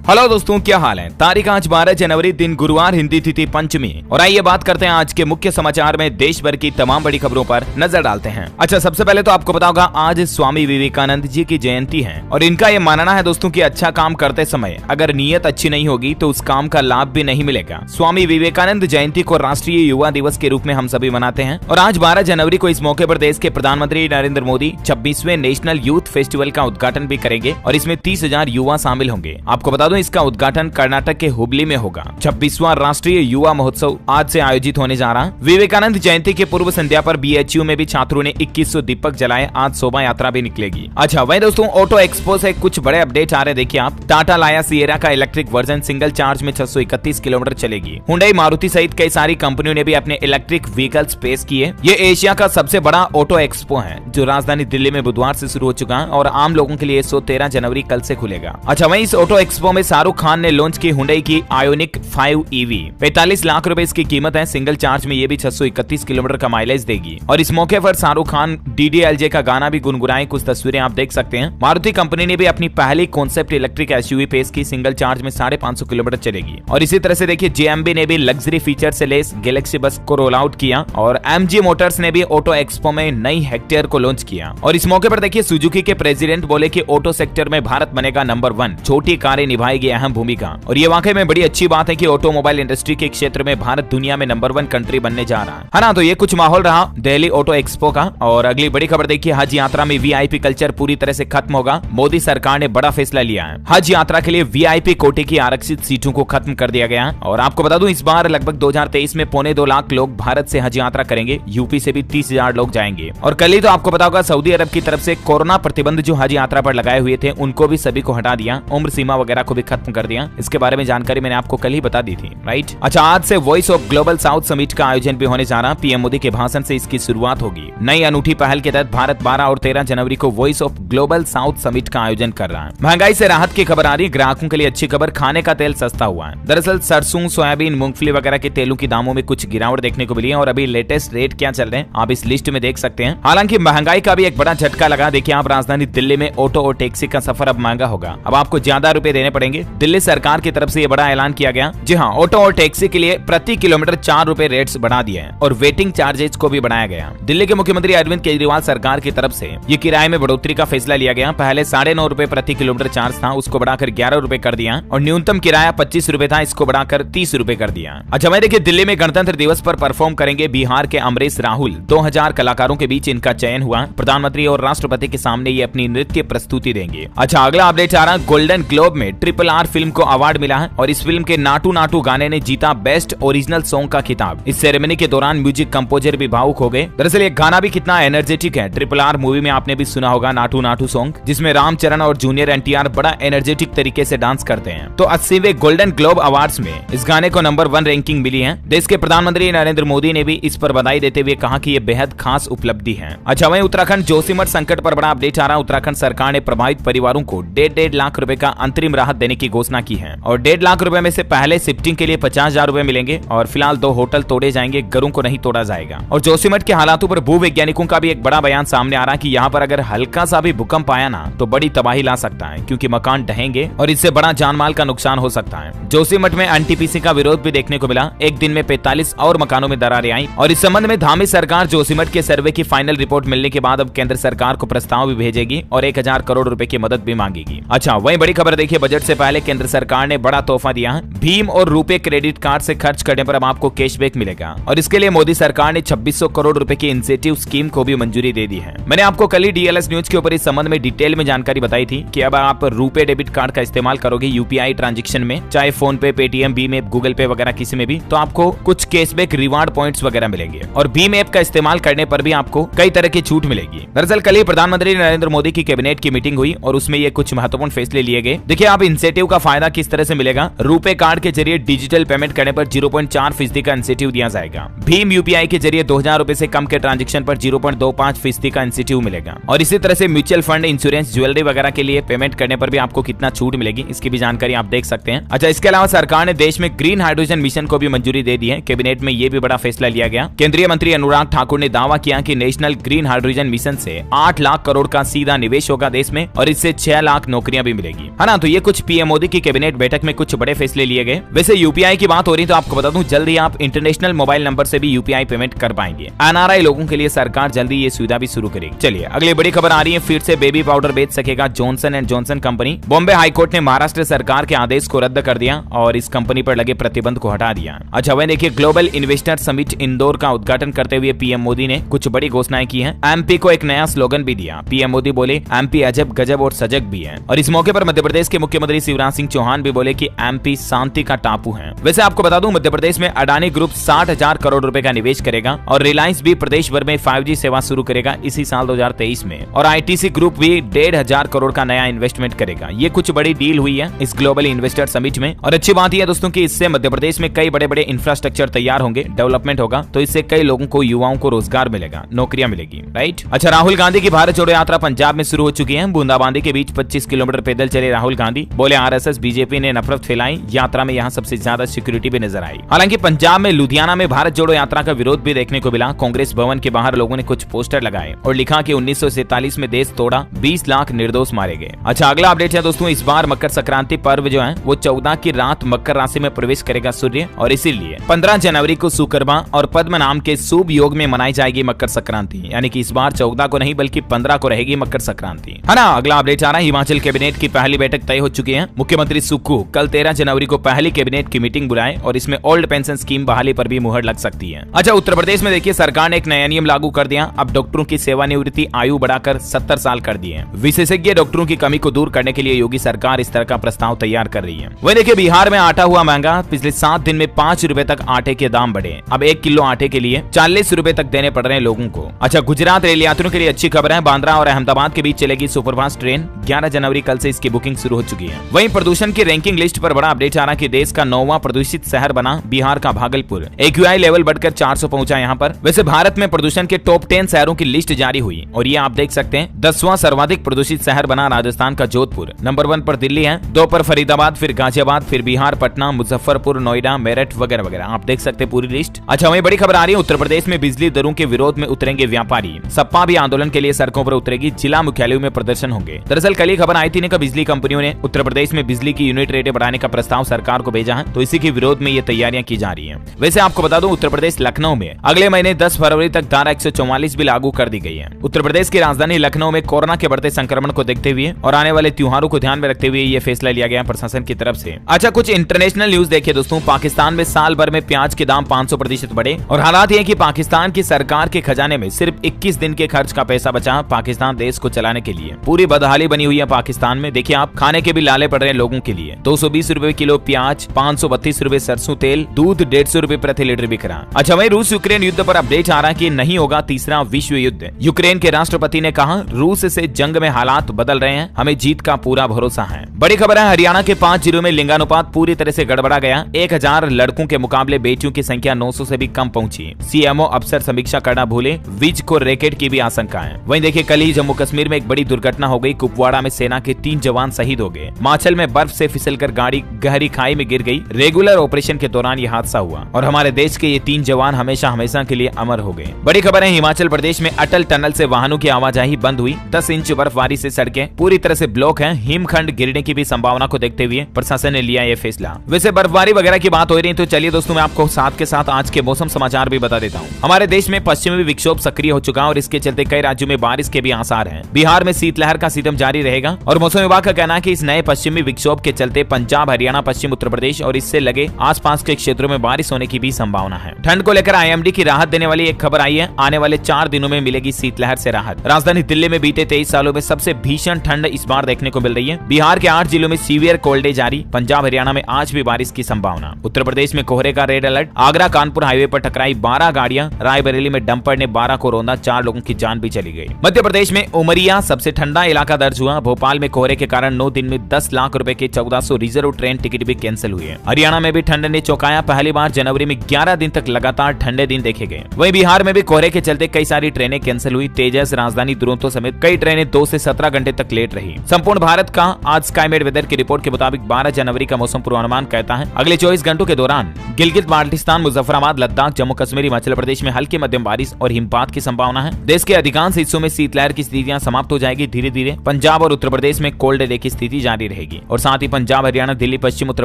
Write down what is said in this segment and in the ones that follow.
Hello दोस्तों, क्या हाल है। तारीख आज 12 जनवरी दिन गुरुवार, हिंदी तिथि पंचमी। और आइए बात करते हैं आज के मुख्य समाचार में देश भर की तमाम बड़ी खबरों पर नजर डालते हैं। अच्छा, सबसे पहले तो आपको पता होगा आज स्वामी विवेकानंद जी की जयंती है और इनका ये मानना है दोस्तों कि अच्छा काम करते समय अगर नीयत अच्छी नहीं होगी तो उस काम का लाभ भी नहीं मिलेगा। स्वामी विवेकानंद जयंती को राष्ट्रीय युवा दिवस के रूप में हम सभी मनाते हैं और आज 12 जनवरी को इस मौके पर देश के प्रधानमंत्री नरेंद्र मोदी 26वें नेशनल यूथ फेस्टिवल का उद्घाटन भी करेंगे और इसमें 30,000 युवा शामिल होंगे। आपको बता दूं इसका उद्घाटन कर्नाटक के हुबली में होगा। 26वां राष्ट्रीय युवा महोत्सव आज से आयोजित होने जा रहा। विवेकानंद जयंती के पूर्व संध्या पर बीएचयू में भी छात्रों ने 2100 दीपक जलाए। आज शोभा यात्रा भी निकलेगी। अच्छा, वही दोस्तों ऑटो एक्सपो से कुछ बड़े अपडेट आ रहे। देखिए आप, टाटा लाया सिएरा का इलेक्ट्रिक वर्जन सिंगल चार्ज में 631 किलोमीटर चलेगी। हुंडई, मारुति सहित कई सारी कंपनियों ने भी अपने इलेक्ट्रिक व्हीकल्स पेश किए। ये एशिया का सबसे बड़ा ऑटो एक्सपो है जो राजधानी दिल्ली में बुधवार से शुरू हो चुका है और आम लोगों के लिए 13 जनवरी कल से खुलेगा। अच्छा, वहीं इस ऑटो एक्सपो में शाहरुख खान ने लॉन्च की हुंडई की आयोनिक 5 ईवी। 45 लाख रुपए इसकी कीमत है। सिंगल चार्ज में ये भी 631 किलोमीटर का माइलेज देगी। और इस मौके पर शाहरुख खान डीडीएलजे का गाना भी गुनगुनाए। कुछ तस्वीरें आप देख सकते हैं। मारुति कंपनी ने भी अपनी पहली कॉन्सेप्ट इलेक्ट्रिक एसयूवी पेश की। सिंगल चार्ज में 550 किलोमीटर चलेगी। और इसी तरह से देखिए जेएमबी ने भी लग्जरी फीचर से लेस गैलेक्सी बस को रोल आउट किया और एमजी मोटर्स ने भी ऑटो एक्सपो में नई हेक्टेयर को लॉन्च किया। और इस मौके पर देखिए सुजुकी के प्रेसिडेंट बोले कि ऑटो सेक्टर में भारत बनेगा नंबर 1। छोटी कारें निभाएगी अहम भूमिका। और ये वाकई में बड़ी अच्छी बात है कि ऑटोमोबाइल इंडस्ट्री के क्षेत्र में भारत दुनिया में नंबर 1 कंट्री बनने जा रहा है ना। तो ये कुछ माहौल रहा दिल्ली ऑटो एक्सपो का। और अगली बड़ी खबर देखिए, हज यात्रा में वीआईपी कल्चर पूरी तरह से खत्म होगा। मोदी सरकार ने बड़ा फैसला लिया है। हज यात्रा के लिए वीआईपी कोटे की आरक्षित सीटों को खत्म कर दिया गया। और आपको बता दूं इस बार लगभग 2023 में 2.25 लाख लोग भारत से हज यात्रा करेंगे। यूपी से भी 30,000 लोग जाएंगे। और कल ही तो आपको पता होगा सऊदी अरब की तरफ से कोरोना प्रतिबंध जो हज यात्रा पर लगाए हुए थे उनको भी सभी को हटा दिया। उम्र सीमा वगैरह को भी खत्म कर दिया। इसके बारे में जानकारी मैंने आपको कल ही बता दी थी, राइट। अच्छा, आज से voice of global south summit का आयोजन भी होने जा रहा। पीएम मोदी के भाषण से इसकी शुरुआत होगी। नई अनूठी पहल के तहत भारत 12 और 13 जनवरी को voice of global south summit का आयोजन कर रहा है। महंगाई से राहत की खबर आ रही है। ग्राहकों के लिए अच्छी खबर, खाने का तेल सस्ता हुआ है। दरअसल सरसों, सोयाबीन, मूंगफली वगैरह के तेलों की दामों में कुछ गिरावट देखने को मिली है और अभी लेटेस्ट रेट क्या चल रहे हैं आप इस लिस्ट में देख सकते हैं। हालांकि महंगाई का भी एक बड़ा झटका लगा। देखिए आप, राजधानी दिल्ली में ऑटो और टैक्सी का सफर अब महंगा होगा। अब आपको ज्यादा रुपए देने पड़ेंगे। दिल्ली सरकार की तरफ से ये बड़ा ऐलान किया गया। जी हाँ, ऑटो और टैक्सी के लिए प्रति किलोमीटर 4 रुपए रेट्स बढ़ा दिए हैं और वेटिंग चार्जेस को भी बढ़ाया गया। दिल्ली के मुख्यमंत्री अरविंद केजरीवाल सरकार की तरफ से ये किराए में बढ़ोतरी का फैसला लिया गया। पहले 9.5 रुपए प्रति किलोमीटर चार्ज था, उसको बढ़ाकर 11 रुपए कर दिया और न्यूनतम किराया 25 रुपए था, इसको बढ़ाकर 30 रुपए कर दिया। अच्छा, मैं देखिए दिल्ली में गणतंत्र दिवस पर परफॉर्म करेंगे बिहार के अमरीश राहुल। 2000 कलाकारों के बीच इनका चयन हुआ। प्रधानमंत्री और राष्ट्रपति के सामने ये अपनी नृत्य प्रस्तुति देंगे। अच्छा, अगला अपडेट आ रहा है। गोल्डन ग्लोब में RRR फिल्म को अवार्ड मिला है और इस फिल्म के नाटू नाटू गाने ने जीता बेस्ट ओरिजिनल सॉन्ग का खिताब। इस सेरेमनी के दौरान म्यूजिक कंपोजर भी भावुक हो गए। दरअसल ये गाना भी कितना एनर्जेटिक है। RRR मूवी में आपने भी सुना होगा नाटू नाटू सॉन्ग, जिसमें रामचरण और जूनियर एनटीआर बड़ा एनर्जेटिक तरीके से डांस करते हैं। तो 80वें गोल्डन ग्लोब अवार्ड्स में इस गाने को नंबर 1 रैंकिंग मिली है। देश के प्रधानमंत्री नरेंद्र मोदी ने भी इस पर बधाई देते हुए कहा कि ये बेहद खास उपलब्धि है। अच्छा, वहीं उत्तराखंड जोशीमठ संकट पर बड़ा अपडेट आ रहा। उत्तराखंड सरकार ने प्रभावित परिवारों को 1.5 लाख रुपए का अंतरिम राहत देने की घोषणा की है और 1.5 लाख रुपए में से पहले शिफ्टिंग के लिए 50,000 रुपए मिलेंगे और फिलहाल 2 होटल तोड़े जाएंगे, घरों को नहीं तोड़ा जाएगा। और जोशीमठ के हालातों पर भूवैज्ञानिकों का भी एक बड़ा बयान सामने आ रहा है कि यहाँ पर अगर हल्का सा भी भूकंप आया ना तो बड़ी तबाही ला सकता है, क्योंकि मकान ढहेंगे और इससे बड़ा जानमाल का नुकसान हो सकता है। जोशीमठ में एनटीपीसी का विरोध भी देखने को मिला। एक दिन में 45 और मकानों में दरारें आई और इस संबंध में धामी सरकार जोशीमठ के सर्वे की फाइनल रिपोर्ट मिलने के बाद अब केंद्र सरकार को प्रस्ताव भी भेजेगी और 1000 करोड़ रुपए की मदद भी मांगेगी। अच्छा, वही बड़ी खबर देखिए, बजट से पहले केंद्र सरकार ने बड़ा तोहफा दिया है। भीम और रुपे क्रेडिट कार्ड से खर्च करने पर अब आपको कैशबैक मिलेगा और इसके लिए मोदी सरकार ने 2600 करोड़ रुपए की इंसेंटिव स्कीम को भी मंजूरी दे दी है। मैंने आपको कल ही डीएलएस न्यूज के ऊपर इस संबंध में डिटेल में जानकारी बताई थी कि अब आप रुपे डेबिट कार्ड का इस्तेमाल करोगे यूपीआई ट्रांजेक्शन में, चाहे फोन पे, पेटीएम, भीम ऐप, गूगल पे वगैरह किसी में भी, तो आपको कुछ कैशबैक रिवार्ड पॉइंट्स वगैरह मिलेंगे और भीम ऐप का इस्तेमाल करने पर भी आपको कई तरह की छूट मिलेगी। दरअसल कल ही प्रधानमंत्री नरेंद्र मोदी की कैबिनेट की मीटिंग हुई और उसमें ये कुछ महत्वपूर्ण फैसले लिए गए। देखिए आप, इंसेंटिव का फायदा किस तरह से मिलेगा। रुपे कार्ड के जरिए डिजिटल पेमेंट करने पर 0.4% का इंसेंटिव दिया जाएगा। भीम यूपीआई के जरिए 2000 रुपए से कम के ट्रांजेक्शन पर 0.25% का इंसेंटिव मिलेगा। और इसी तरह से म्यूचुअल फंड, इंश्योरेंस, ज्वेलरी वगैरह के लिए पेमेंट करने पर भी आपको कितना छूट मिलेगी, इसकी भी जानकारी आप देख सकते हैं। अच्छा, इसके अलावा सरकार ने देश में ग्रीन हाइड्रोजन मिशन को भी मंजूरी दे दी है। कैबिनेट में ये भी बड़ा फैसला लिया गया। केंद्रीय मंत्री अनुराग ठाकुर ने दावा किया कि नेशनल ग्रीन हाइड्रोजन मिशन से 8 लाख करोड़ का सीधा निवेश होगा देश में और इससे 6 लाख नौकरियां भी मिलेगी, है ना। तो ये कुछ पीएम मोदी की कैबिनेट बैठक में कुछ बड़े फैसले लिए गए। वैसे यूपीआई की बात हो रही तो आपको बता दूं, जल्दी आप इंटरनेशनल मोबाइल नंबर से भी यूपीआई पेमेंट कर पाएंगे। एनआरआई लोगों के लिए सरकार जल्दी ये सुविधा भी शुरू करेगी। चलिए अगली बड़ी खबर आ रही है, फिर से बेबी पाउडर बेच सकेगा Johnson and Johnson company. Bombay high court ने महाराष्ट्र सरकार के आदेश को रद्द कर दिया और इस कंपनी पर लगे प्रतिबंध को हटा दिया। अच्छा वह देखिए, ग्लोबल इन्वेस्टर समिट इंदौर का उद्घाटन करते हुए पीएम मोदी ने कुछ बड़ी घोषणाएं की हैं। एमपी को एक नया स्लोगन भी दिया। पीएम मोदी बोले एमपी अजब गजब और सजग भी है। और इस मौके पर मध्य प्रदेश के मुख्यमंत्री शिवराज सिंह चौहान भी बोले कि एमपी शांति का टापू है। वैसे आपको बता दूं, मध्य प्रदेश में अडानी ग्रुप 60,000 करोड़ रुपए का निवेश करेगा और रिलायंस भी प्रदेश भर में 5G सेवा शुरू करेगा इसी साल 2023 में। और आईटीसी ग्रुप भी 1,500 करोड़ का नया इन्वेस्टमेंट करेगा। ये कुछ बड़ी डील हुई है इस ग्लोबल इन्वेस्टर समिट में। और अच्छी बात यह है दोस्तों कि इससे मध्य प्रदेश में कई बड़े बड़े इंफ्रास्ट्रक्चर तैयार होंगे, डेवलपमेंट होगा, तो इससे कई लोगों को, युवाओं को रोजगार मिलेगा, नौकरियां मिलेगी, राइट। अच्छा, राहुल गांधी की भारत जोड़ो यात्रा पंजाब में शुरू हो चुकी है। बूंदाबांदी के बीच 25 किलोमीटर पैदल चले राहुल गांधी। बोले आरएसएस बीजेपी ने नफरत फैलाई। यात्रा में यहाँ सबसे ज्यादा सिक्योरिटी भी नजर आई। हालांकि पंजाब में लुधियाना में भारत जोड़ो यात्रा का विरोध भी देखने को मिला। कांग्रेस भवन के बाहर लोगों ने कुछ पोस्टर लगाए और लिखा कि 1947 में देश तोड़ा, 20 लाख निर्दोष मारे गए। अच्छा अगला अपडेट है दोस्तों, इस बार मकर संक्रांति पर्व जो है वो 14 की रात मकर राशि में प्रवेश करेगा सूर्य, और इसीलिए 15 जनवरी को शुक्रवा और पद्म नाम के शुभ योग में मनाई जाएगी मकर संक्रांति। यानी कि इस बार 14 को नहीं बल्कि 15 को रहेगी मकर संक्रांति, है ना। अगला अपडेट आ रहा है, हिमाचल कैबिनेट की पहली बैठक तय हो चुकी है। मुख्यमंत्री सुक्खू कल 13 जनवरी को पहली कैबिनेट की मीटिंग बुलाए और इसमें ओल्ड पेंशन स्कीम बहाली पर भी मुहर लग सकती है। अच्छा, उत्तर प्रदेश में देखिए सरकार ने एक नया नियम लागू कर दिया। अब डॉक्टरों की सेवानिवृत्ति आयु बढ़ाकर 70 साल कर दी है। विशेषज्ञ डॉक्टरों की कमी को दूर करने के लिए योगी सरकार इस तरह का प्रस्ताव तैयार कर रही है। वही देखिए, बिहार में आटा हुआ महंगा। पिछले 7 दिन में 5 रुपए तक आटे के दाम बढ़े। अब 1 किलो आटे के लिए 40 रुपए तक देने पड़ रहे हैं लोगों को। अच्छा, गुजरात रेल यात्रियों के लिए अच्छी खबर है। बांद्रा और अहमदाबाद के बीच चलेगी सुपरफास्ट ट्रेन। 11 जनवरी कल से इसकी बुकिंग शुरू हो चुकी है। वहीं प्रदूषण की रैंकिंग लिस्ट पर बड़ा अपडेट आ रहा है कि देश का 9वां प्रदूषित शहर बना बिहार का भागलपुर। AQI लेवल बढ़कर 400 पहुंचा यहाँ पर। वैसे भारत में प्रदूषण के टॉप 10 शहरों की लिस्ट जारी हुई और ये आप देख सकते हैं 10वां सर्वाधिक प्रदूषित शहर बना राजस्थान का जोधपुर। नंबर 1 पर दिल्ली है, 2 पर फरीदाबाद, फिर गाजियाबाद, फिर बिहार, पटना, मुजफ्फरपुर, नोएडा, मेरठ वगैरह वगैरह। आप देख सकते हैं पूरी लिस्ट। अच्छा, वहीं बड़ी खबर आ रही है, उत्तर प्रदेश में बिजली दरों के विरोध में उतरेंगे व्यापारी। सपा भी आंदोलन के लिए सड़कों पर उतरेगी। जिला मुख्यालयों में प्रदर्शन होंगे। दरअसल कल ही खबर आई थी कि बिजली कंपनियों ने उत्तर प्रदेश में बिजली की यूनिट रेटें बढ़ाने का प्रस्ताव सरकार को भेजा है, तो इसी के विरोध में ये तैयारियां की जा रही हैं। वैसे आपको बता दूं, उत्तर प्रदेश लखनऊ में अगले महीने 10 फरवरी तक धारा 144 भी लागू कर दी गई है। उत्तर प्रदेश की राजधानी लखनऊ में कोरोना के बढ़ते संक्रमण को देखते हुए और आने वाले त्योहारों को ध्यान में रखते हुए ये फैसला लिया गया प्रशासन की तरफ से। अच्छा, कुछ इंटरनेशनल न्यूज देखिए दोस्तों। पाकिस्तान में साल भर में प्याज के दाम 500% बढ़े और हालात ये कि पाकिस्तान की सरकार के खजाने में सिर्फ 21 दिन के खर्च का पैसा बचा पाकिस्तान देश को चलाने के लिए। पूरी बदहाली बनी हुई है पाकिस्तान में। देखिए आप, खाने के भी लाले पड़ रहे हैं लोगों के लिए। 220 रुपए किलो प्याज, 532 रुपए सरसों तेल, दूध 150 रुपए प्रति लीटर बिक रहा। अच्छा, वहीं रूस यूक्रेन युद्ध पर अपडेट आ रहा है कि नहीं होगा तीसरा विश्व युद्ध। यूक्रेन के राष्ट्रपति ने कहा, रूस से जंग में हालात बदल रहे हैं, हमें जीत का पूरा भरोसा है। बड़ी खबर है, हरियाणा के 5 जिलों में लिंगानुपात पूरी तरह से गड़बड़ा गया। 1000 लड़कों के मुकाबले बेटियों की संख्या 900 से भी कम पहुंची। सीएमओ अफसर समीक्षा करना भूले, विज को रैकेट की भी आशंका है। वहीं देखिए, कल ही जम्मू कश्मीर में एक बड़ी दुर्घटना हो गई। कुपवाड़ा में सेना के 3 जवान शहीद हो गए। माचल में बर्फ से फिसलकर गाड़ी गहरी खाई में गिर गई। रेगुलर ऑपरेशन के दौरान यह हादसा हुआ और हमारे देश के ये 3 जवान हमेशा हमेशा के लिए अमर हो गए। बड़ी खबर है, हिमाचल प्रदेश में अटल टनल से वाहनों की आवाजाही बंद हुई। 10 इंच बर्फबारी से सड़कें पूरी तरह से ब्लॉक हैं। हिमखंड गिरने की भी संभावना को देखते हुए प्रशासन ने लिया यह फैसला। वैसे बर्फबारी वगैरह की बात हो रही है, तो चलिए दोस्तों मैं आपको साथ के साथ आज के मौसम समाचार भी बता देता हूँ। हमारे देश में पश्चिमी विक्षोभ सक्रिय हो चुका है और इसके चलते कई राज्यों में बारिश के भी आसार हैं। बिहार में शीतलहर का सितम जारी रहेगा और मौसम विभाग का कहना है कि इस नए पश्चिमी विक्षोभ के चलते पंजाब, हरियाणा, पश्चिम उत्तर प्रदेश और इससे लगे आसपास के क्षेत्रों में बारिश होने की भी संभावना है। ठंड को लेकर आईएमडी की राहत देने वाली एक खबर आई है। आने वाले 4 दिनों में मिलेगी शीतलहर से राहत। राजधानी दिल्ली में बीते 23 सालों में सबसे भीषण ठंड इस बार देखने को मिल रही है। बिहार के 8 जिलों में सीवियर कोल्ड डे जारी। पंजाब, हरियाणा में आज भी बारिश की संभावना। उत्तर प्रदेश में कोहरे का red alert. Agra Kanpur highway पर टकराई 12 गाड़ियां। रायबरेली में डंपर ने 12 को रौंदा, 4 लोगों की जान भी चली गई। मध्य प्रदेश में उमरिया सबसे ठंडा इलाका दर्ज हुआ। भोपाल में कोहरे के कारण 9 दिन में 10 लाख रुपए के 1400 रिजर्व ट्रेन टिकट भी कैंसिल हुए। हरियाणा में भी ठंड ने चौंकाया। पहली बार जनवरी में 11 दिन तक लगातार ठंडे दिन देखे गए। वहीं बिहार में भी कोहरे के चलते कई सारी ट्रेनें कैंसिल हुई। तेजस, राजधानी दुरंतो समेत कई ट्रेनें 2 से 17 घंटे तक लेट रही। संपूर्ण भारत का आज स्काईमेट वेदर की रिपोर्ट के मुताबिक 12 जनवरी का मौसम पूर्वानुमान कहता है अगले 24 घंटों के दौरान गिलगित बाल्टिस्तान, मुजफ्फराबाद, लद्दाख, जम्मू कश्मीर, हिमाचल प्रदेश में हल्की मध्यम बारिश और हिमपात की संभावना है। देश के अधिकांश हिस्सों में शीतलहर की स्थितियां समाप्त हो जाएगी। धीरे धीरे पंजाब और उत्तर प्रदेश में कोल्ड डे की स्थिति जारी रहेगी। रहेगी और साथ ही पंजाब, हरियाणा, दिल्ली, पश्चिम उत्तर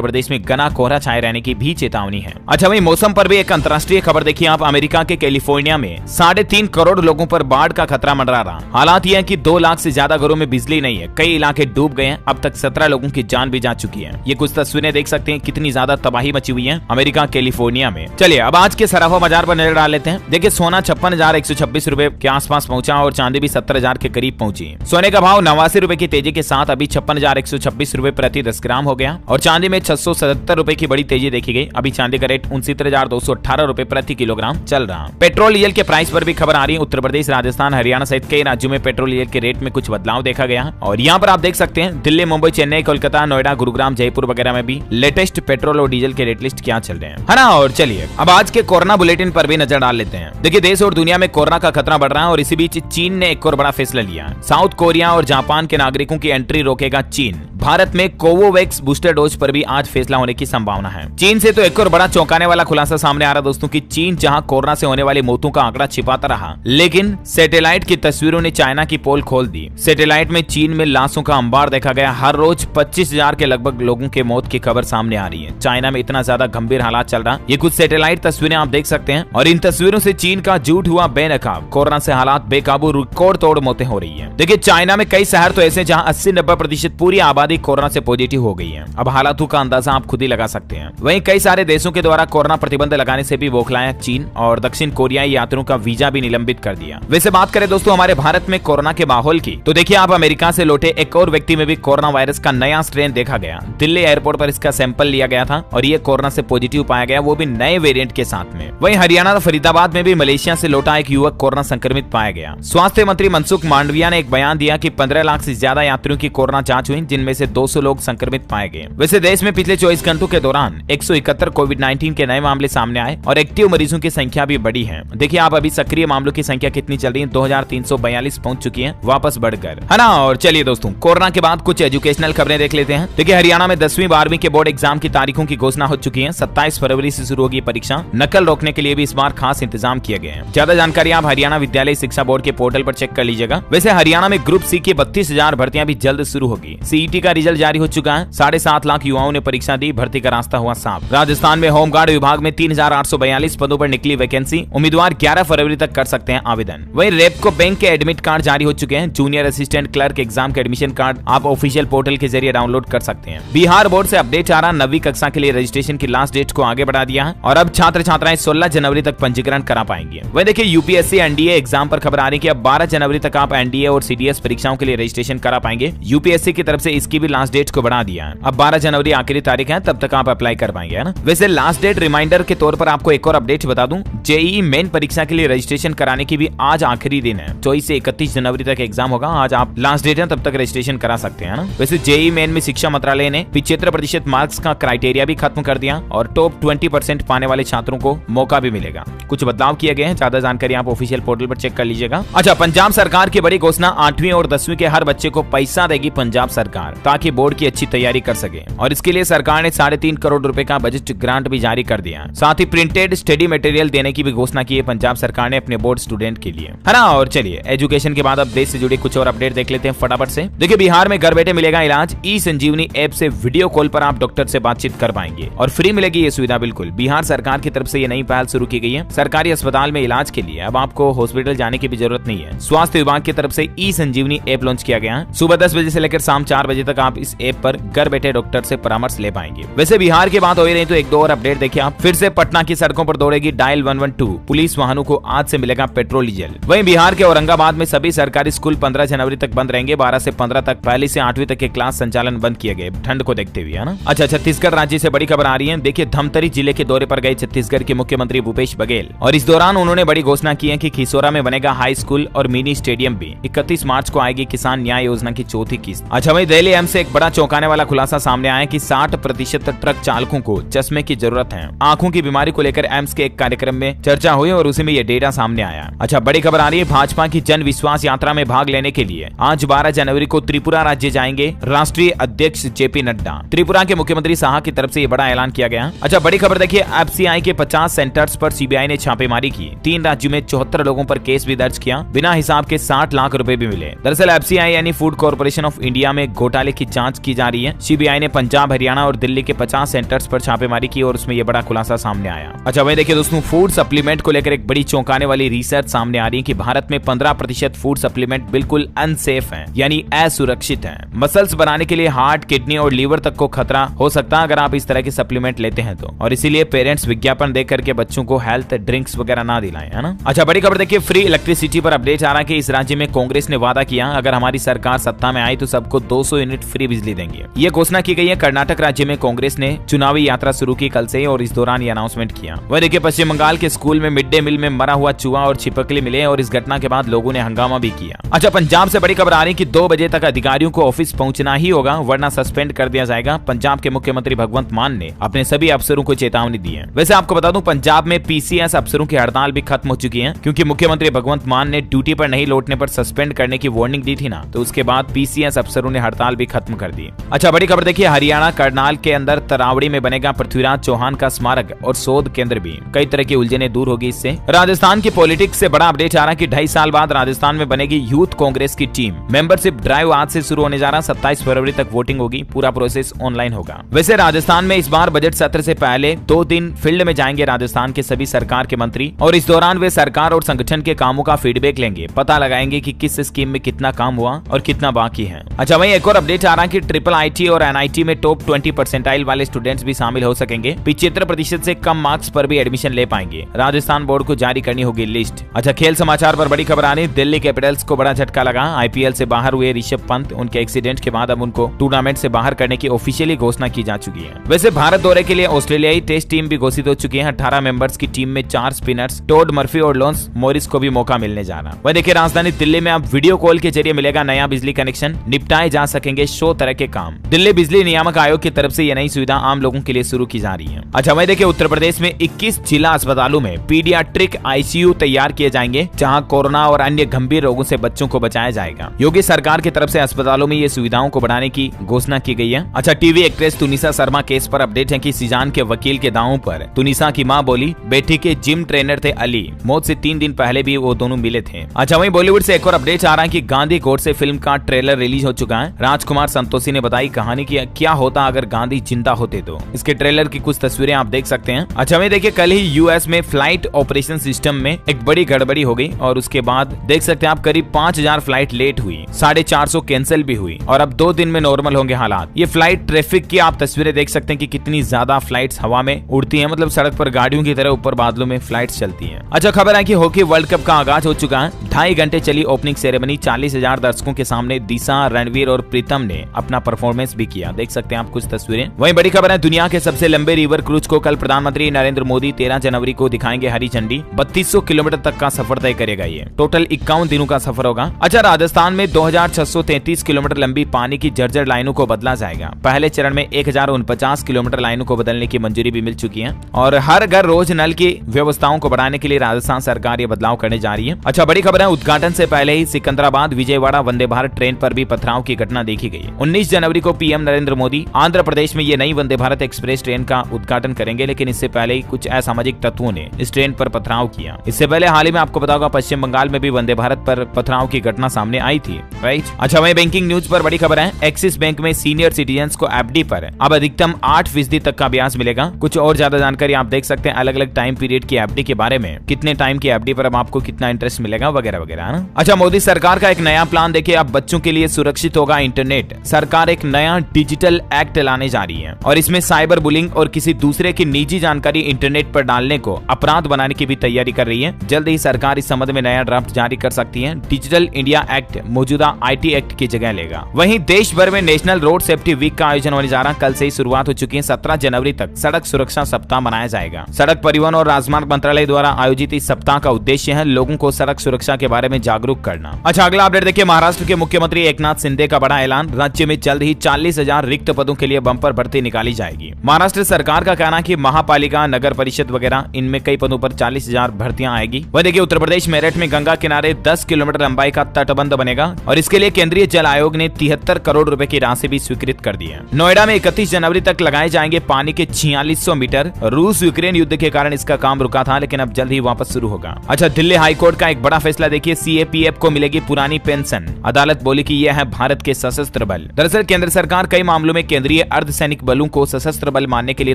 प्रदेश में घना कोहरा छाए रहने की भी चेतावनी है। अच्छा वही मौसम पर भी एक अंतर्राष्ट्रीय खबर देखिए आप। अमेरिका के कैलिफोर्निया में 3.5 करोड़ लोगों पर बाढ़ का खतरा मंडरा रहा। हालात यह है कि 2 लाख से ज्यादा घरों में बिजली नहीं है, कई इलाके डूब गए हैं। अब तक 17 लोगों की जान भी जा चुकी है। ये कुछ तस्वीरें देख सकते हैं कितनी ज्यादा तबाही मची हुई है अमेरिका कैलिफोर्निया में। चलिए अब आज के सराफा बाजार पर नजर डाल लेते हैं। देखिए सोना 56,126 रुपए के आसपास पहुंचा और चांदी भी 70,000 के करीब पहुंची। सोने का भाव 89 रुपए की तेजी के साथ अभी 56,126 रुपए प्रति 10 ग्राम हो गया और चांदी में 677 रुपए की बड़ी तेजी देखी गई। अभी चांदी का रेट 69,218 रुपए प्रति किलोग्राम चल रहा। पेट्रोल डीजल के प्राइस पर भी खबर आ रही है। उत्तर प्रदेश, राजस्थान, हरियाणा सहित कई राज्यों में पेट्रोल डीजल के रेट में कुछ बदलाव देखा गया और यहाँ पर आप देख सकते हैं दिल्ली, मुंबई, चेन्नई, कोलकाता, नोएडा, गुरुग्राम, जयपुर वगैरह में भी लेटेस्ट पेट्रोल और डीजल के रेट लिस्ट क्या चल रहे हैं, है ना। और चलिए अब आज के कोरोना बुलेटिन पर भी नजर डाल लेते हैं। देखिए देश और दुनिया में कोरोना का खतरा बढ़ रहा है और इसी बीच चीन ने एक और बड़ा फैसला लिया। साउथ कोरिया और जापान के नागरिकों की एंट्री रोकेगा चीन। भारत में कोवोवैक्स बूस्टर डोज पर भी आज फैसला होने की संभावना है। चीन से तो एक और बड़ा चौंकाने वाला खुलासा सामने आ रहा दोस्तों कि चीन जहां कोरोना से होने वाली मौतों का आंकड़ा छिपाता रहा, लेकिन सैटेलाइट की तस्वीरों ने चाइना की पोल खोल दी। सैटेलाइट में चीन में लाशों का अंबार देखा गया। हर रोज 25,000 के लगभग लोगों के मौत की खबर सामने आ रही है। चाइना में इतना ज्यादा गंभीर हालात चल रहा। ये कुछ सैटेलाइट तस्वीरें आप देख सकते हैं और इन तस्वीरों से चीन का झूठ हुआ बेनकाब। कोरोना से हालात बेकाबू, रिकॉर्ड तोड़ मौतें हो रही है। देखिए चाइना में कई शहर तो ऐसे जहां 80-90% पूरी आबादी कोरोना से पॉजिटिव हो गई है। अब हालातों का अंदाजा आप खुद ही लगा सकते हैं। वहीं कई सारे देशों के द्वारा कोरोना प्रतिबंध लगाने से भी बौखलाया चीन और दक्षिण कोरियाई यात्रियों का वीजा भी निलंबित कर दिया। वैसे बात करें दोस्तों हमारे भारत में कोरोना के माहौल की, तो देखिए आप अमेरिका से लौटे एक और व्यक्ति में भी कोरोना वायरस का नया स्ट्रेन देखा गया। दिल्ली एयरपोर्ट पर इसका सैंपल लिया गया था और ये कोरोना से पॉजिटिव पाया गया, वो भी नए वेरिएंट के साथ में। वहीं हरियाणा और फरीदाबाद में भी मलेशिया से लौटा एक युवक कोरोना संक्रमित पाया गया। स्वास्थ्य मंत्री मनसुख मांडविया ने एक बयान दिया कि 15 लाख से ज्यादा यात्रियों की कोरोना जांच हुई, जिनमें से 200 लोग संक्रमित पाए गए। वैसे देश में पिछले 24 घंटों के दौरान 171 कोविड-19 के नए मामले सामने आए और एक्टिव मरीजों की संख्या भी बढ़ी है। देखिए आप अभी सक्रिय मामलों की संख्या कितनी चल रही है, 2342 पहुंच चुकी है, वापस बढ़कर, है ना। और चलिए दोस्तों कोरोना के बाद कुछ एजुकेशनल खबरें देख लेते हैं। देखिए हरियाणा में 10वीं 12वीं के बोर्ड एग्जाम की तारीखों की घोषणा हो चुकी है। 27 फरवरी से शुरू होगी परीक्षा। नकल रोकने के लिए भी इस बार खास इंतजाम किए गए हैं। ज्यादा जानकारी आप हरियाणा विद्यालय शिक्षा बोर्ड के पोर्टल पर चेक कर लीजिएगा। वैसे हरियाणा में ग्रुप सी की 32,000 भर्तियां भी जल्द शुरू होगी। सीईटी का रिजल्ट जारी हो चुका है। 7.5 लाख युवाओं ने परीक्षा दी, भर्ती का रास्ता हुआ साफ। राजस्थान में होमगार्ड विभाग में 3,842 पदों पर निकली वैकेंसी। उम्मीदवार 11 फरवरी तक कर सकते हैं आवेदन। वहीं रेपको बैंक के एडमिट कार्ड जारी हो चुके हैं। जूनियर असिस्टेंट क्लर्क एग्जाम के एडमिशन कार्ड आप ऑफिशियल पोर्टल के जरिए डाउनलोड कर सकते हैं। बिहार बोर्ड से अपडेट आ रहा, 9वीं कक्षा के लिए रजिस्ट्रेशन की लास्ट डेट को आगे बढ़ा दिया है और अब छात्र छात्राएं 16 जनवरी तक पंजीकरण करा पाएंगे। वहीं देखिए यूपीएससी एनडीए एग्जाम पर खबर आ रही है कि अब 12 जनवरी तक आप एनडीए और सीडीएस परीक्षाओं के लिए रजिस्ट्रेशन करा पाएंगे। यूपीएससी की तरफ से इसकी भी लास्ट डेट को बढ़ा दिया है। अब 12 जनवरी आखिरी तारीख है, तब तक आप अप्लाई कर पाएंगे, है ना। वैसे लास्ट डेट रिमाइंडर के तौर पर आपको एक और अपडेट बता दूं, जेईई मेन परीक्षा के लिए रजिस्ट्रेशन कराने की भी आज आखिरी दिन है। 24 से 31 जनवरी तक एग्जाम होगा। आज आप लास्ट डेट है, तब तक रजिस्ट्रेशन करा सकते हैं ना। वैसे जेईई मेन में शिक्षा मंत्रालय ने 75% मार्क्स का क्राइटेरिया भी खत्म कर दिया और टॉप 20% पाने वाले छात्रों को मौका भी मिलेगा। कुछ बदलाव किए गए हैं, ज्यादा जानकारी आप ऑफिशियल पोर्टल पर चेक कर लीजिएगा। अच्छा, पंजाब सरकार की बड़ी घोषणा, 8वीं और 10वीं के हर बच्चे को पैसा देगी पंजाब सरकार ताकि बोर्ड की अच्छी तैयारी कर सके और इसके लिए सरकार ने 3.5 करोड़ रुपए का बजट ग्रांट भी जारी कर दिया। साथ ही प्रिंटेड स्टडी मटेरियल देने की भी घोषणा की है पंजाब सरकार ने अपने बोर्ड स्टूडेंट के लिए, है ना। और चलिए एजुकेशन के बाद अब देश से जुड़े कुछ और अपडेट देख लेते हैं फटाफट से। देखिए बिहार में घर बैठे मिलेगा इलाज। ई संजीवनी ऐप से वीडियो कॉल पर आप डॉक्टर से बातचीत कर पाएंगे और फ्री मिलेगी ये सुविधा। बिल्कुल बिहार सरकार की तरफ से ये नई पहल शुरू की गई है। सरकारी अस्पताल में इलाज के लिए अब आपको हॉस्पिटल जाने की भी जरूरत नहीं है। स्वास्थ्य विभाग की तरफ से ई संजीवनी ऐप लॉन्च किया गया है। सुबह 10 बजे से लेकर शाम 4 बजे तक आप इस ऐप पर घर बैठे डॉक्टर से परामर्श ले पाएंगे। वैसे बिहार की बात हो ही रही तो एक दो और अपडेट देखिए आप। फिर से पटना की सड़कों पर दौड़ेगी डायल 112। पुलिस वाहनों को आज से मिलेगा पेट्रोल डीजल। वहीं बिहार के औरंगाबाद में सभी सरकारी स्कूल 15 जनवरी तक बंद रहेंगे। 12 से 15 तक, पहली से 8वीं तक के क्लास संचालन बंद किए गए ठंड को देखते हुए, है ना। अच्छा, छत्तीसगढ़ राज्य से बड़ी खबर आ रही है। देखिए धमतरी जिले के दौरे पर गए छत्तीसगढ़ के मुख्यमंत्री भूपेश बघेल और इस दौरान उन्होंने बड़ी घोषणा की है कि खिसौरा में बनेगा हाई स्कूल और मिनी स्टेडियम भी। 31 मार्च को आएगी किसान न्याय योजना की 4थी किस्त। अच्छा वही दिल्ली एम्स से एक बड़ा चौंकाने वाला खुलासा सामने आया कि 60% ट्रक चालकों को चश्मे की जरूरत है। आंखों की बीमारी को लेकर एम्स के एक कार्यक्रम में चर्चा हुई और उसी में ये डेटा सामने आया। अच्छा, बड़ी खबर आ रही है भाजपा की जन विश्वास यात्रा में भाग लेने के लिए आज 12 जनवरी को त्रिपुरा राज्य जाएंगे राष्ट्रीय अध्यक्ष जेपी नड्डा। त्रिपुरा के मुख्यमंत्री शाह की तरफ से ये बड़ा ऐलान किया गया। अच्छा, बड़ी खबर देखिए, एफसीआई के 50 सेंटर्स पर सीबीआई ने छापेमारी की। 3 राज्यों में 74 लोगों पर केस भी दर्ज किया। बिना हिसाब के 60 लाख रुपए भी मिले। दरअसल एफसीआई यानी फूड कॉर्पोरेशन ऑफ इंडिया में घोटाले की जांच की जा रही है। सीबीआई ने पंजाब, हरियाणा और दिल्ली के 50 सेंटर्स पर छापेमारी की और उसमें ये बड़ा खुलासा सामने आया। अच्छा वही देखिए दोस्तों, फूड सप्लीमेंट को लेकर एक बड़ी चौंकाने वाली रिसर्च सामने आ रही है कि भारत में 15% फूड सप्लीमेंट बिल्कुल अनसेफ है, यानी असुरक्षित है। मसल्स बनाने के लिए हार्ट, किडनी और लीवर तक को खतरा हो सकता है अगर आप इस तरह के सप्लीमेंट लेते हैं तो, और इसीलिए पेरेंट्स विज्ञापन देख करके बच्चों को हेल्थ ड्रिंक्स वगैरह ना दिलाएं, है ना। अच्छा बड़ी खबर देखिए, फ्री इलेक्ट्रिसिटी पर अपडेट आ रहा है कि इस राज्य में कांग्रेस ने वादा किया अगर हमारी सरकार सत्ता में आई तो सबको 200 यूनिट फ्री बिजली देंगे। ये घोषणा की गई है। कर्नाटक राज्य में कांग्रेस ने चुनावी यात्रा शुरू की कल से और इस दौरान ये अनाउंसमेंट किया। वह देखिए, पश्चिम बंगाल के स्कूल में मिड डे मील में मरा हुआ चूहा और छिपकली मिले और इस घटना के बाद लोगों ने हंगामा भी किया। अच्छा पंजाब से बड़ी खबर आ रही है कि 2 बजे तक अधिकारियों को ऑफिस पहुंचना ही होगा वरना सस्पेंड कर दिया जाएगा। पंजाब के मुख्यमंत्री भगवंत मान ने अपने सभी अफसरों को चेतावनी दी है। वैसे आपको बता दूं, पंजाब में पीसीएस अफसरों की हड़ताल भी खत्म हो चुकी है, क्योंकि मुख्यमंत्री भगवंत मान ने ड्यूटी पर नहीं लौटने पर सस्पेंड करने की वार्निंग दी थी ना, तो उसके बाद पीसीएस अफसरों ने हड़ताल भी खत्म कर दी। अच्छा बड़ी खबर देखिए, हरियाणा करनाल के अंदर तरावड़ी में बनेगा पृथ्वीराज चौहान का स्मारक और शोध केंद्र भी। कई तरह की उलझने दूर होगी इससे। राजस्थान की पॉलिटिक्स से बड़ा अपडेट आ रहा है कि 2.5 साल बाद राजस्थान में बनेगी यूथ कांग्रेस की टीम। मेंबरशिप ड्राइव आज से शुरू होने जा रहा। 27 फरवरी तक वोटिंग होगी, पूरा प्रोसेस ऑनलाइन होगा। वैसे राजस्थान में इस बार बजट सत्र से पहले 2 दिन फील्ड में जाएंगे राजस्थान के सभी सरकार के मंत्री और इस दौरान वे सरकार और संगठन के कामों का फीडबैक लेंगे, पता लगाएंगे कि किस स्कीम में कितना काम हुआ और कितना बाकी है। अच्छा वहीं एक और अपडेट आ रहा है कि ट्रिपल आईटी और एनआईटी में टॉप 20 परसेंटाइल वाले स्टूडेंट्स भी शामिल हो सकेंगे। 75% से कम मार्क्स पर भी एडमिशन ले पाएंगे। राजस्थान बोर्ड को जारी करनी होगी लिस्ट। अच्छा खेल समाचार पर बड़ी खबर आ रही, दिल्ली कैपिटल्स को बड़ा झटका लगा। आईपीएल से बाहर हुए ऋषभ पंत, उनके एक्सीडेंट के बाद अब उनको टूर्नामेंट से बाहर करने की ऑफिशियली घोषणा की जा चुकी है। वैसे भारत दौरे के लिए ऑस्ट्रेलियाई टेस्ट टीम भी घोषित हो चुकी है। 18 मेंबर्स की टीम में 4 स्पिनर्स टॉड मर्फी और लॉन्स मॉरिस को भी मौका मिलने जा रहा। वह देखिए, राजधानी दिल्ली में अब वीडियो कॉल के जरिए मिलेगा नया बिजली कनेक्शन, निपटाए जा सकेंगे 100 तरह के काम। दिल्ली बिजली नियामक आयोग की तरफ से यह नई सुविधा आम लोगों के लिए शुरू की जा रही है। अच्छा वही देखिए, उत्तर प्रदेश में 21 जिला अस्पतालों में पीडियाट्रिक आईसीयू तैयार किए जाएंगे, जहां कोरोना और अन्य गंभीर रोगों से बच्चों को बचाया जाएगा। योगी सरकार की तरफ से अस्पतालों में ये सुविधाओं को बढ़ाने की घोषणा की गई है। अच्छा टीवी एक्ट्रेस तुनिसा शर्मा केस पर अपडेट है कि सीजान के वकील के दावों पर तुनिसा की मां बोली बेटी के जिम ट्रेनर थे अली, मौत से 3 दिन पहले भी वो दोनों मिले थे। अच्छा वहीं बॉलीवुड से एक और अपडेट आ रहा है कि गांधी गोडसे फिल्म का ट्रेलर रिलीज हो चुका है। राजकुमार संतोषी ने बताई कहानी की क्या होता अगर गांधी जिंदा होते तो। इसके ट्रेलर की कुछ तस्वीरें आप देख सकते हैं। अच्छा वहीं देखिए, कल ही यूएस में फ्लाइट ऑपरेशन सिस्टम में एक बड़ी गड़बड़ी हो गई और उसके बाद देख सकते हैं आप करीब 5000 फ्लाइट लेट हुई, 450 कैंसिल भी हुई और अब 2 दिन में नॉर्मल होंगे हालात। ये फ्लाइट ट्रैफिक की आप तस्वीरें देख सकते हैं कि कितनी ज्यादा फ्लाइट्स हवा में उड़ती हैं, मतलब सड़क पर गाड़ियों की तरह ऊपर बादलों में फ्लाइट्स चलती हैं। अच्छा खबर है कि हॉकी वर्ल्ड कप का आगाज हो चुका है। 2.5 घंटे चली ओपनिंग सेरेमनी। 40,000 दर्शकों के सामने दिशा, रणवीर और प्रीतम ने अपना परफॉर्मेंस भी किया। देख सकते हैं आप कुछ तस्वीरें। वहीं बड़ी खबर है, दुनिया के सबसे लंबे रिवर क्रूज को कल प्रधानमंत्री नरेंद्र मोदी 13 जनवरी को दिखाएंगे हरी झंडी। 3200 किलोमीटर तक का सफर तय करेगा। ये टोटल 51 दिनों का सफर होगा। अच्छा राजस्थान में 2633 किलोमीटर लंबी पानी की जर्जर लाइनों को बदला जाएगा। पहले चरण में 1049 किलोमीटर लाइनों को बदलने की मंजूरी भी मिल चुकी है और हर घर रोज नल की व्यवस्थाओं को बढ़ाने के लिए राजस्थान सरकार ये बदलाव करने जा रही है। अच्छा बड़ी खबर है, उद्घाटन से पहले ही सिकंदराबाद विजयवाड़ा वंदे भारत ट्रेन पर भी पथराव की घटना देखी गई। 19 जनवरी को पीएम नरेंद्र मोदी आंध्र प्रदेश में ये नई वंदे भारत एक्सप्रेस ट्रेन का उद्घाटन करेंगे, लेकिन इससे पहले ही कुछ असामाजिक तत्वों ने इस ट्रेन पर पथराव किया। इससे पहले हाल ही में आपको पता होगा पश्चिम बंगाल में भी वंदे भारत पर पथराव की घटना सामने आई थी, राइट। अच्छा वहीं बैंकिंग न्यूज पर बड़ी खबर है, एक्सिस बैंक में सीनियर सिटीजन को एफडी पर अब अधिकतम 8% तक का ब्याज मिलेगा। कुछ और ज्यादा जानकारी आप देख सकते हैं अलग अलग टाइम पीरियड की एफडी के बारे में, कितने टाइम की एफडी पर अब आपको कितना इंटरेस्ट मिलेगा वगैरह वगैरह, है ना। अच्छा मोदी सरकार का एक नया प्लान देखिए, अब बच्चों के लिए सुरक्षित होगा इंटरनेट। सरकार एक नया डिजिटल एक्ट लाने जा रही है और इसमें साइबर बुलिंग और किसी दूसरे की निजी जानकारी इंटरनेट पर डालने को अपराध बनाने की भी तैयारी कर रही है। जल्द ही सरकार इस संबंध में नया ड्राफ्ट जारी कर सकती है। डिजिटल इंडिया एक्ट मौजूदा आईटी एक्ट की जगह लेगा। वहीं देश भर में नेशनल रोड सेफ्टी वीक का आयोजन होने जा रहा है। कल से ही शुरुआत हो चुकी है। 17 जनवरी तक सड़क सुरक्षा सप्ताह मनाया जाएगा। सड़क परिवहन और राजमार्ग मंत्रालय द्वारा आयोजित इस सप्ताह का उद्देश्य है लोगों को सड़क सुरक्षा के बारे में जागरूक करना। अच्छा अगला अपडेट देखिए, महाराष्ट्र के मुख्यमंत्री एकनाथ शिंदे का बड़ा ऐलान। राज्य में जल्द ही 40,000 रिक्त पदों के लिए बंपर भर्ती निकाली जाएगी। महाराष्ट्र सरकार का कहना है कि महापालिका, नगर परिषद वगैरह इनमें कई पदों पर 40,000 भर्तियां आएगी। वह देखिए, उत्तर प्रदेश मेरठ में गंगा किनारे 10 किलोमीटर लंबाई का तटबंध बनेगा और इसके लिए केंद्रीय जल आयोग ने 73 करोड़ रुपए की राशि भी स्वीकृत कर दी है। नोएडा में 31 जनवरी तक लगाए जाएंगे पानी के 4600 मीटर। रूस यूक्रेन युद्ध के कारण इसका काम रुका था, लेकिन अब जल्द ही वापस शुरू होगा। अच्छा दिल्ली हाईकोर्ट का एक बड़ा फैसला देखिए, सीएपीएफ को मिलेगी पुरानी पेंशन। अदालत बोली कि यह है भारत के सशस्त्र बल। बल। दरअसल केंद्र सरकार कई मामलों में केंद्रीय अर्धसैनिक बलों को सशस्त्र बल मानने के लिए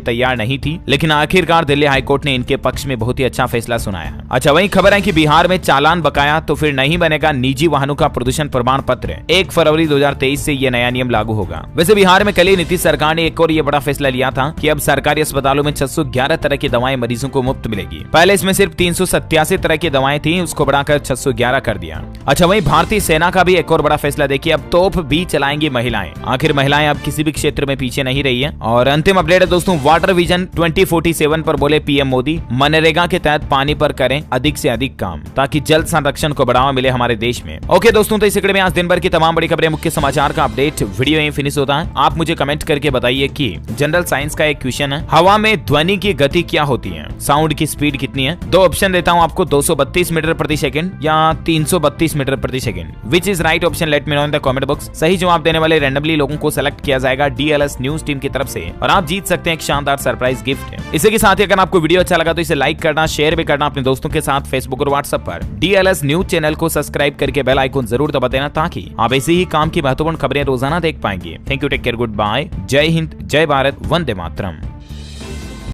तैयार नहीं थी, लेकिन आखिरकार दिल्ली हाईकोर्ट ने इनके पक्ष में बहुत ही अच्छा फैसला सुनाया। अच्छा, वहीं खबर है कि बिहार में चालान बकाया तो फिर नहीं बनेगा निजी वाहनों का प्रदूषण प्रमाण पत्र। 1 फरवरी 2023 से ये नया नियम लागू होगा। वैसे बिहार में कल ही नीतीश सरकार ने एक और ये बड़ा फैसला लिया था कि अब सरकारी अस्पतालों में 611 तरह की दवाएं मरीजों को मुफ्त मिलेगी। पहले इसमें सिर्फ 387 तरह की दवाएं थी, उसको बढ़ाकर 611 कर दिया। अच्छा, वहीं भारतीय सेना का भी एक और बड़ा फैसला देखिए, अब तोप भी चलाएंगी महिलाएं। आखिर महिलाएं अब किसी भी क्षेत्र में पीछे नहीं रही है। और अंतिम अपडेट है दोस्तों, वाटर विजन 2047 पर बोले पीएम मोदी, मनरेगा के तहत पानी पर करें अधिक से अधिक काम ताकि जल संरक्षण को बढ़ावा मिले हमारे देश में। ओके दोस्तों, तो इस कड़ी में आज दिन भर की तमाम बड़ी खबरें, मुख्य समाचार का अपडेट वीडियो यहीं फिनिश होता है। आप मुझे कमेंट करके बताइए कि जनरल साइंस का एक क्वेश्चन है, हवा में ध्वनि की गति क्या होती है, साउंड की स्पीड कितनी है। 2 ऑप्शन देता हूं आपको, 232 मीटर प्रति सेकंड या 332 मीटर प्रति second. Which is right option, let me know in the comment box. सही जवाब देने वाले रैंडमली लोगों को सेलेक्ट किया जाएगा DLS न्यूज टीम की तरफ से और आप जीत सकते हैं एक शानदार सरप्राइज गिफ्ट। इसी के साथ ही अगर आपको वीडियो अच्छा लगा तो इसे लाइक करना, शेयर भी करना अपने दोस्तों के साथ फेसबुक और व्हाट्सएप पर। DLS न्यूज चैनल को सब्सक्राइब करके बेल आइकन जरूर दबा देना ताकि आप ऐसे ही काम की महत्वपूर्ण खबरें रोजाना देख पाएंगे। Thank you, take care, good bye, जय हिंद, जय भारत, वंदे मातरम।